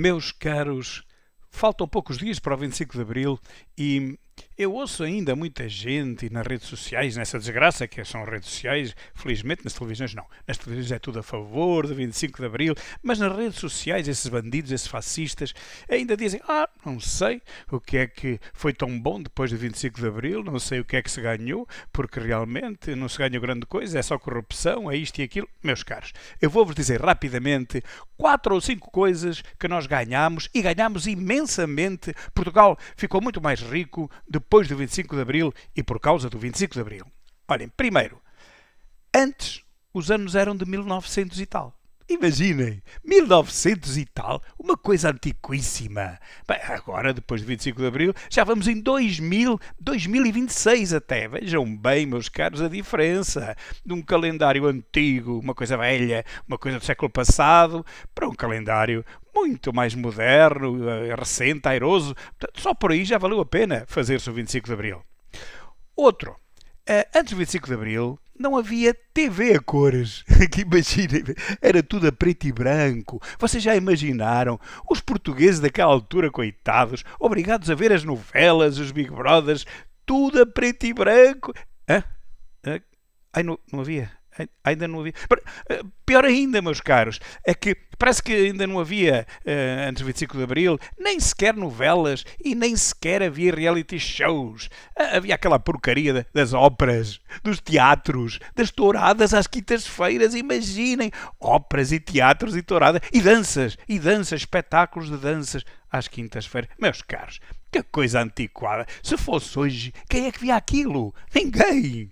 Meus caros, faltam poucos dias para o 25 de Abril e eu ouço ainda muita gente nas redes sociais, nessa desgraça que são redes sociais, felizmente nas televisões não. Nas televisões é tudo a favor do 25 de Abril, mas nas redes sociais esses bandidos, esses fascistas, ainda dizem não sei o que é que foi tão bom depois do 25 de Abril, não sei o que é que se ganhou, porque realmente não se ganha grande coisa, é só corrupção, é isto e aquilo. Meus caros, eu vou-vos dizer rapidamente 4 ou 5 coisas que nós ganhamos e ganhamos imensamente. Portugal ficou muito mais rico depois do 25 de Abril e por causa do 25 de Abril. Olhem, primeiro, antes os anos eram de 1900 e tal. Imaginem, 1900 e tal, uma coisa antiquíssima. Bem, agora, depois do 25 de Abril, já vamos em 2026 até. Vejam bem, meus caros, a diferença de um calendário antigo, uma coisa velha, uma coisa do século passado, para um calendário muito mais moderno, recente, airoso. Portanto, só por aí já valeu a pena fazer-se o 25 de Abril. Outro. Antes do 25 de Abril não havia TV a cores. Que imaginem, era tudo a preto e branco. Vocês já imaginaram? Os portugueses daquela altura, coitados, obrigados a ver as novelas, os Big Brothers, tudo a preto e branco. Ai, não havia. Ainda não havia. Pior ainda, meus caros, é que parece que ainda não havia, antes do 25 de Abril, nem sequer novelas e nem sequer havia reality shows. Havia aquela porcaria das óperas, dos teatros, das touradas às quintas-feiras, imaginem. Óperas e teatros e touradas e danças, espetáculos de danças às quintas-feiras. Meus caros, que coisa antiquada. Se fosse hoje, quem é que via aquilo? Ninguém.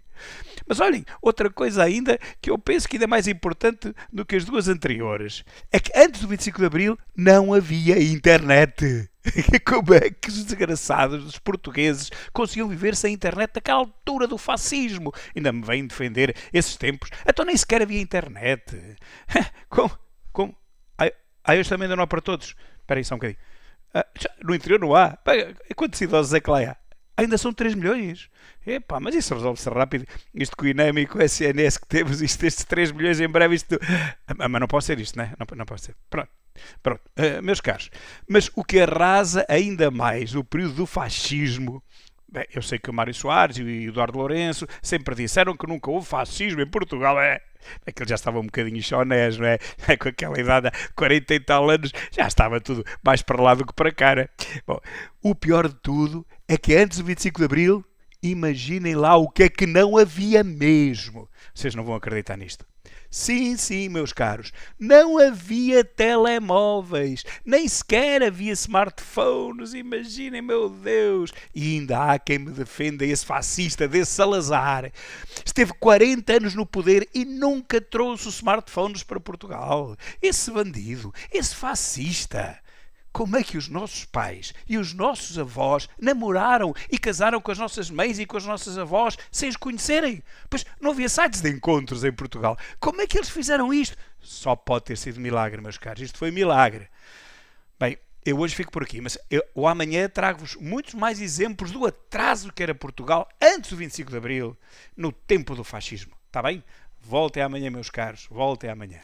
Mas olhem, outra coisa ainda que eu penso que ainda é mais importante do que as duas anteriores é que antes do 25 de Abril não havia internet. Como é que os desgraçados dos portugueses conseguiam viver sem internet naquela altura do fascismo? Ainda me vêm defender esses tempos. Então nem sequer havia internet. Como? Hoje também ainda não há para todos. Espera aí só um bocadinho. No interior não há. Quantos idosos é que lá há? Ainda são 3 milhões. Epá, mas isso resolve-se rápido. Isto com o INEM e com o SNS que temos, estes 3 milhões em breve, isto... Mas não pode ser isto, não é? Não pode ser. Pronto. Meus caros, mas o que arrasa ainda mais o período do fascismo... Bem, eu sei que o Mário Soares e o Eduardo Lourenço sempre disseram que nunca houve fascismo em Portugal. É que ele já estava um bocadinho chonés, não é? Com aquela idade de 40 e tal anos, já estava tudo mais para lá do que para cá, né? Bom, o pior de tudo é que antes do 25 de Abril, imaginem lá o que é que não havia mesmo. Vocês não vão acreditar nisto. Sim, meus caros, não havia telemóveis, nem sequer havia smartphones, imaginem, meu Deus. E ainda há quem me defenda esse fascista desse Salazar. Esteve 40 anos no poder e nunca trouxe os smartphones para Portugal. Esse bandido, esse fascista. Como é que os nossos pais e os nossos avós namoraram e casaram com as nossas mães e com as nossas avós sem os conhecerem? Pois não havia sites de encontros em Portugal. Como é que eles fizeram isto? Só pode ter sido milagre, meus caros. Isto foi milagre. Bem, eu hoje fico por aqui, mas eu amanhã trago-vos muitos mais exemplos do atraso que era Portugal antes do 25 de Abril, no tempo do fascismo. Está bem? Voltem amanhã, meus caros. Voltem amanhã.